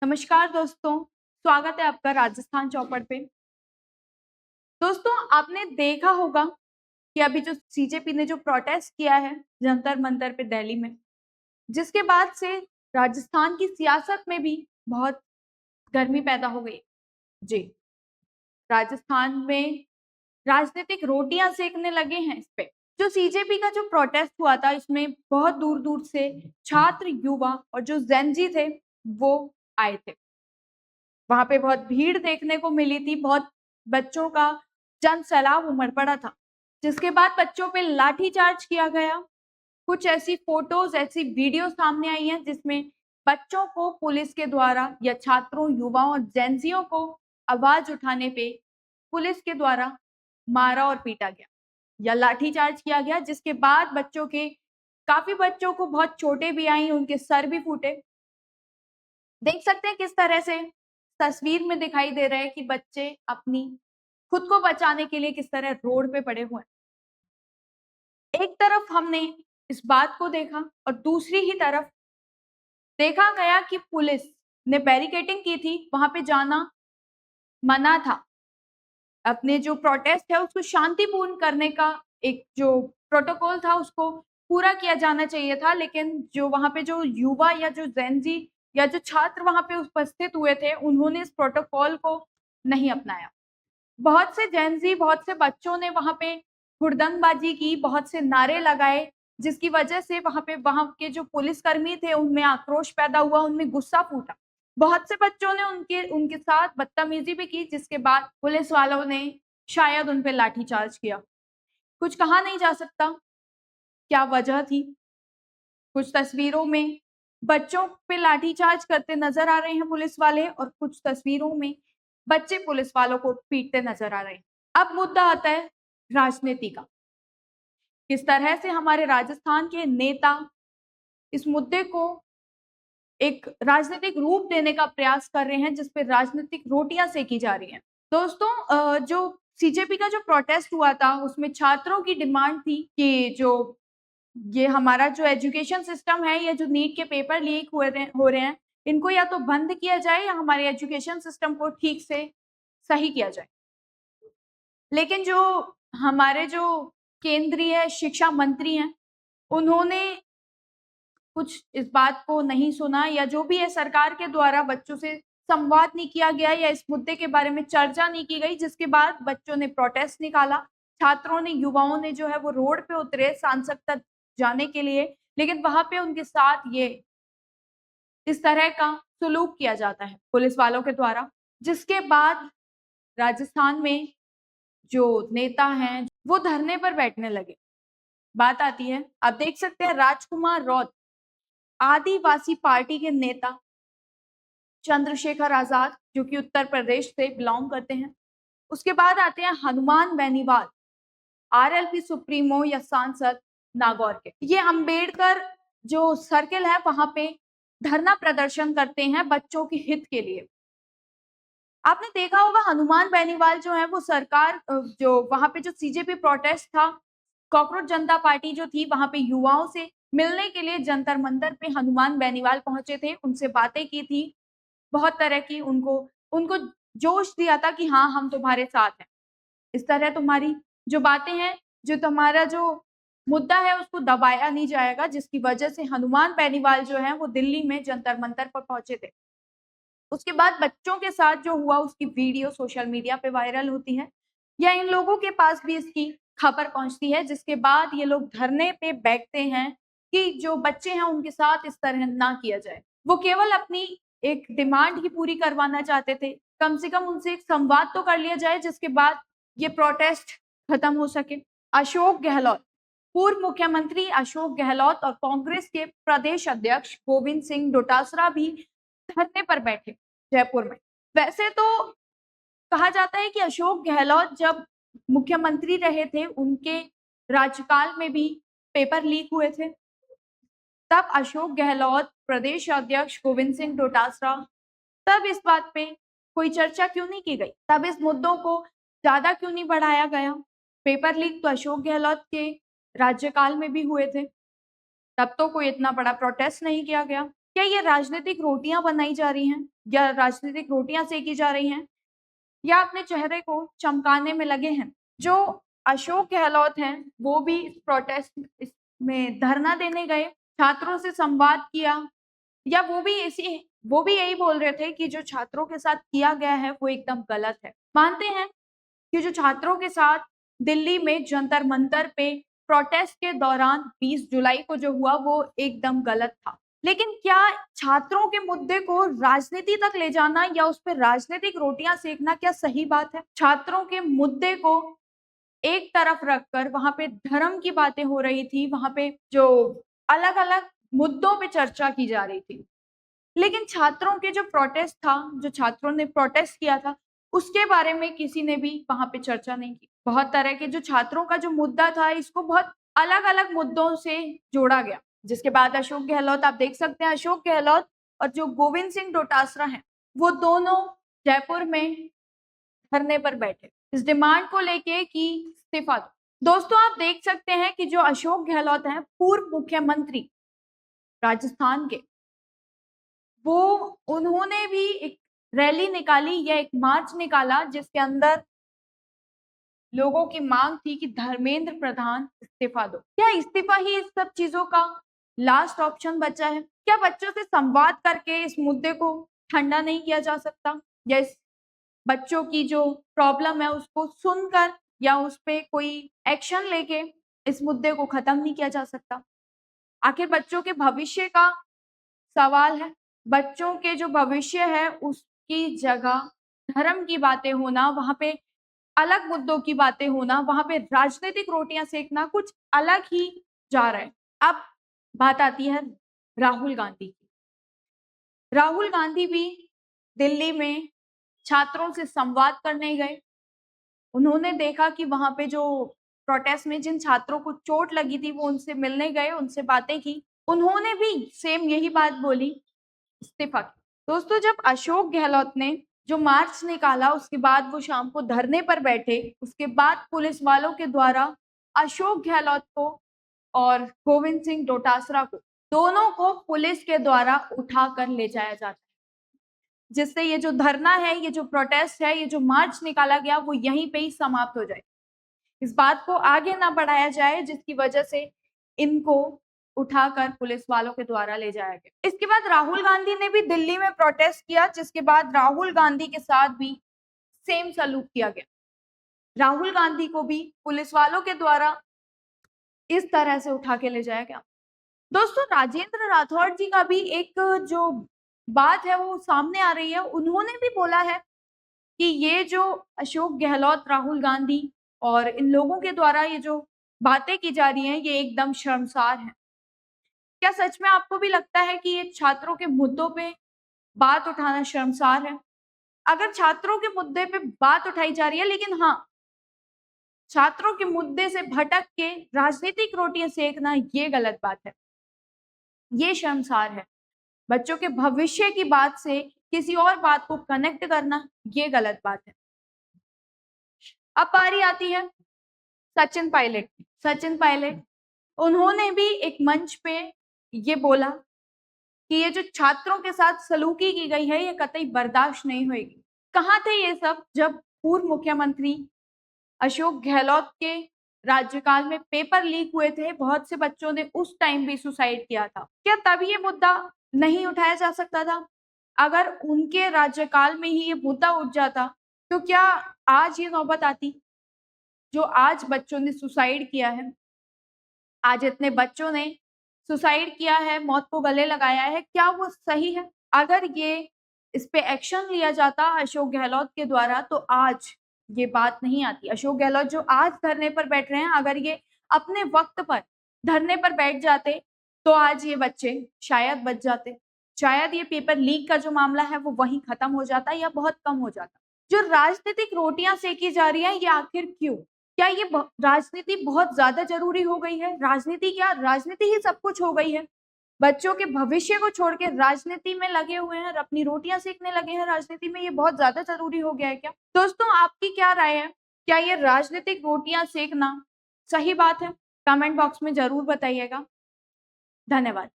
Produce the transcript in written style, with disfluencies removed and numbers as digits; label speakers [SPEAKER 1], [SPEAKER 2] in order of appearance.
[SPEAKER 1] नमस्कार दोस्तों, स्वागत है आपका राजस्थान चौपड़ पे। दोस्तों, आपने देखा होगा कि अभी जो सीजेपी ने जो प्रोटेस्ट किया है जंतर मंतर पे दिल्ली में, जिसके बाद से राजस्थान की सियासत में भी बहुत गर्मी पैदा हो गई। जी, राजस्थान में राजनीतिक रोटियां सेकने लगे हैं इस पे। जो सीजेपी का जो प्रोटेस्ट हुआ था, इसमें बहुत दूर-दूर से छात्र, युवा और जो जेन-ज़ी थे, वो आए थे। वहाँ पे बहुत भीड़ देखने को मिली थी, बहुत बच्चों का जनसैलाब उमड़ पड़ा था, जिसके बाद बच्चों पे लाठीचार्ज किया गया। कुछ ऐसी फ़ोटोज़, ऐसी वीडियो सामने आई हैं जिसमें बच्चों को पुलिस के द्वारा या छात्रों, युवाओं और जेनज़ियों को आवाज़ उठाने पे पुलिस के द्वारा मारा और पीटा गया या लाठीचार्ज किया गया, जिसके बाद काफ़ी बच्चों को बहुत चोटें भी आईं, उनके सर भी फूटे। देख सकते हैं किस तरह से तस्वीर में दिखाई दे रहा है कि बच्चे अपनी खुद को बचाने के लिए किस तरह रोड पे पड़े हुए हैं। एक तरफ हमने इस बात को देखा और दूसरी ही तरफ देखा गया कि पुलिस ने बैरिकेडिंग की थी, वहाँ पे जाना मना था। अपने जो प्रोटेस्ट है उसको शांतिपूर्ण करने का एक जो प्रोटोकॉल था उसको पूरा किया जाना चाहिए था, लेकिन जो वहाँ पे जो युवा या जो जेन-ज़ी या जो छात्र वहाँ पे उपस्थित हुए थे, उन्होंने इस प्रोटोकॉल को नहीं अपनाया। बहुत से जेन-ज़ी, बहुत से बच्चों ने वहाँ पे हुड़दंगबाजी की, बहुत से नारे लगाए, जिसकी वजह से वहाँ के जो पुलिसकर्मी थे, उनमें आक्रोश पैदा हुआ, उनमें गुस्सा फूटा। बहुत से बच्चों ने उनके उनके साथ बदतमीज़ी भी की, जिसके बाद पुलिस वालों ने शायद उन पे लाठीचार्ज किया। कुछ कहा नहीं जा सकता, क्या वजह थी। कुछ तस्वीरों में बच्चों पे लाठीचार्ज करते नज़र आ रहे हैं पुलिस वाले और कुछ तस्वीरों में बच्चे पुलिस वालों को पीटते नज़र आ रहे हैं। अब मुद्दा आता है राजनीति का। किस तरह से हमारे राजस्थान के नेता इस मुद्दे को एक राजनीतिक रूप देने का प्रयास कर रहे हैं, जिस पे राजनीतिक रोटियां सेकी जा रही हैं। दोस्तों, जो सीजेपी का जो प्रोटेस्ट हुआ था, उसमें छात्रों की डिमांड थी कि जो ये हमारा जो एजुकेशन सिस्टम है, ये जो नीट के पेपर लीक हो रहे हैं, इनको या तो बंद किया जाए या हमारे एजुकेशन सिस्टम को ठीक से सही किया जाए। लेकिन जो हमारे जो केंद्रीय शिक्षा मंत्री हैं, उन्होंने कुछ इस बात को नहीं सुना या जो भी है सरकार के द्वारा बच्चों से संवाद नहीं किया गया या इस मुद्दे के बारे में चर्चा नहीं की गई, जिसके बाद बच्चों ने प्रोटेस्ट निकाला। छात्रों ने, युवाओं ने जो है वो रोड पे उतरे सांसद तक जाने के लिए, लेकिन वहाँ पे उनके साथ ये इस तरह का सुलूक किया जाता है पुलिस वालों के द्वारा, जिसके बाद राजस्थान में जो नेता हैं, वो धरने पर बैठने लगे। बात आती है, आप देख सकते हैं राजकुमार रौत, आदिवासी पार्टी के नेता चंद्रशेखर आजाद, जो कि उत्तर प्रदेश से बिलॉन्ग करते हैं। उसके बाद आते हैं हनुमान बेनीवाल, आरएलपी सुप्रीमो या सांसद नागौर के। ये अंबेडकर जो सर्किल है वहां पे धरना प्रदर्शन करते हैं बच्चों के हित के लिए। आपने देखा होगा हनुमान बेनीवाल जो है वो जो वहां पे जो सीजेपी प्रोटेस्ट था, कॉकरोच जनता पार्टी जो थी वहां पे युवाओं से मिलने के लिए जंतर मंतर पे हनुमान बेनीवाल पहुंचे थे, उनसे बातें की थी, बहुत तरह की उनको उनको जोश दिया था कि हाँ, हम तुम्हारे साथ हैं। इस तरह तुम्हारी जो बातें हैं, जो तुम्हारा जो मुद्दा है उसको दबाया नहीं जाएगा, जिसकी वजह से हनुमान बेनीवाल जो है वो दिल्ली में जंतर मंतर पर पहुंचे थे। उसके बाद बच्चों के साथ जो हुआ उसकी वीडियो सोशल मीडिया पे वायरल होती है या इन लोगों के पास भी इसकी खबर पहुंचती है, जिसके बाद ये लोग धरने पे बैठते हैं कि जो बच्चे हैं उनके साथ इस तरह ना किया जाए। वो केवल अपनी एक डिमांड ही पूरी करवाना चाहते थे, कम से कम उनसे एक संवाद तो कर लिया जाए जिसके बाद ये प्रोटेस्ट खत्म हो सके। अशोक गहलोत, पूर्व मुख्यमंत्री अशोक गहलोत और कांग्रेस के प्रदेश अध्यक्ष गोविंद सिंह डोटासरा भी धरने पर बैठे जयपुर में। वैसे तो कहा जाता है कि अशोक गहलोत जब मुख्यमंत्री रहे थे, उनके राज्यकाल में भी पेपर लीक हुए थे। तब अशोक गहलोत, प्रदेश अध्यक्ष गोविंद सिंह डोटासरा, तब इस बात पे कोई चर्चा क्यों नहीं की गई? तब इस मुद्दों को ज़्यादा क्यों नहीं बढ़ाया गया? पेपर लीक तो अशोक गहलोत के राज्यकाल में भी हुए थे, तब तो कोई इतना बड़ा प्रोटेस्ट नहीं किया गया। क्या ये राजनीतिक रोटियां बनाई जा रही हैं या राजनीतिक रोटियां सेकी जा रही हैं या अपने चेहरे को चमकाने में लगे हैं? जो अशोक गहलोत हैं वो भी इस प्रोटेस्ट में धरना देने गए, छात्रों से संवाद किया, या वो भी यही बोल रहे थे कि जो छात्रों के साथ किया गया है वो एकदम गलत है। मानते हैं कि जो छात्रों के साथ दिल्ली में जंतर मंतर पे प्रोटेस्ट के दौरान 20 जुलाई को जो हुआ वो एकदम गलत था। लेकिन क्या छात्रों के मुद्दे को राजनीति तक ले जाना या उस पर राजनीतिक रोटियां सेकना क्या सही बात है? छात्रों के मुद्दे को एक तरफ रखकर वहां पे धर्म की बातें हो रही थी, वहां पे जो अलग अलग मुद्दों पे चर्चा की जा रही थी। लेकिन छात्रों के जो प्रोटेस्ट था, जो छात्रों ने प्रोटेस्ट किया था, उसके बारे में किसी ने भी वहां पे चर्चा नहीं की। बहुत तरह के जो छात्रों का जो मुद्दा था, इसको बहुत अलग अलग मुद्दों से जोड़ा गया, जिसके बाद अशोक गहलोत, आप देख सकते हैं अशोक गहलोत और जो गोविंद सिंह डोटासरा हैं, वो दोनों जयपुर में धरने पर बैठे इस डिमांड को लेके कि इस्तीफा दो। दोस्तों, आप देख सकते हैं कि जो अशोक गहलोत हैं, पूर्व मुख्यमंत्री राजस्थान के, वो उन्होंने भी एक रैली निकाली या एक मार्च निकाला जिसके अंदर लोगों की मांग थी कि धर्मेंद्र प्रधान इस्तीफा दो। क्या इस्तीफा ही इस सब चीजों का लास्ट ऑप्शन बचा है? क्या बच्चों से संवाद करके इस मुद्दे को ठंडा नहीं किया जा सकता, या इस बच्चों की जो प्रॉब्लम है उसको सुनकर या उस पे कोई एक्शन लेके इस मुद्दे को खत्म नहीं किया जा सकता? आखिर बच्चों के भविष्य का सवाल है। बच्चों के जो भविष्य है उसकी जगह धर्म की बातें होना, वहां पे अलग मुद्दों की बातें होना, वहां पे राजनीतिक रोटियां सेकना कुछ अलग ही जा रहा है। अब बात आती है राहुल गांधी की। राहुल गांधी भी दिल्ली में छात्रों से संवाद करने गए। उन्होंने देखा कि वहां पे जो प्रोटेस्ट में जिन छात्रों को चोट लगी थी, वो उनसे मिलने गए, उनसे बातें की। उन्होंने भी सेम यही बात बोली, इस्तीफा की। दोस्तों, जब अशोक गहलोत ने जो मार्च निकाला, उसके बाद वो शाम को धरने पर बैठे, उसके बाद पुलिस वालों के द्वारा अशोक गहलोत को और गोविंद सिंह डोटासरा को, दोनों को पुलिस के द्वारा उठाकर ले जाया जाता है, जिससे ये जो धरना है, ये जो प्रोटेस्ट है, ये जो मार्च निकाला गया, वो यहीं पे ही समाप्त हो जाए। इस बात को आगे ना बढ़ाया जाए जिसकी वजह से इनको उठाकर पुलिस वालों के द्वारा ले जाया गया। इसके बाद राहुल गांधी ने भी दिल्ली में प्रोटेस्ट किया, जिसके बाद राहुल गांधी के साथ भी सेम सलूक किया गया। राहुल गांधी को भी पुलिस वालों के द्वारा इस तरह से उठा के ले जाया गया। दोस्तों, राजेंद्र राठौड़ जी का भी एक जो बात है वो सामने आ रही है। उन्होंने भी बोला है कि ये जो अशोक गहलोत, राहुल गांधी और इन लोगों के द्वारा ये जो बातें की जा रही हैं, ये एकदम शर्मसार है। क्या सच में आपको भी लगता है कि ये छात्रों के मुद्दों पे बात उठाना शर्मसार है? अगर छात्रों के मुद्दे पे बात उठाई जा रही है, लेकिन हाँ, छात्रों के मुद्दे से भटक के राजनीतिक रोटियां सेकना, ये गलत बात है, ये शर्मसार है। बच्चों के भविष्य की बात से किसी और बात को कनेक्ट करना, ये गलत बात है। अब बारी आती है सचिन पायलट की। सचिन पायलट, उन्होंने भी एक मंच पे ये बोला कि ये जो छात्रों के साथ सलूकी की गई है, ये कतई बर्दाश्त नहीं होगी। कहाँ थे ये सब जब पूर्व मुख्यमंत्री अशोक गहलोत के राज्यकाल में पेपर लीक हुए थे? बहुत से बच्चों ने उस टाइम भी सुसाइड किया था। क्या तब ये मुद्दा नहीं उठाया जा सकता था? अगर उनके राज्यकाल में ही ये मुद्दा उठ जाता, तो क्या आज ये नौबत आती जो आज बच्चों ने सुसाइड किया है? आज इतने बच्चों ने सुसाइड किया है, मौत को गले लगाया है, क्या वो सही है? अगर ये इस पे एक्शन लिया जाता अशोक गहलोत के द्वारा, तो आज ये बात नहीं आती। अशोक गहलोत जो आज धरने पर बैठ रहे हैं, अगर ये अपने वक्त पर धरने पर बैठ जाते, तो आज ये बच्चे शायद बच जाते। शायद ये पेपर लीक का जो मामला है वो वहीं खत्म हो जाता या बहुत कम हो जाता। जो राजनीतिक रोटियां सेकी जा रही हैं, ये आखिर क्यों? क्या ये राजनीति बहुत ज्यादा जरूरी हो गई है? राजनीति क्या, राजनीति ही सब कुछ हो गई है? बच्चों के भविष्य को छोड़ के राजनीति में लगे हुए हैं, अपनी रोटियां सेकने लगे हैं राजनीति में, ये बहुत ज्यादा जरूरी हो गया है क्या? दोस्तों, आपकी क्या राय है? क्या ये राजनीतिक रोटियां सेकना सही बात है? कमेंट बॉक्स में जरूर बताइएगा। धन्यवाद।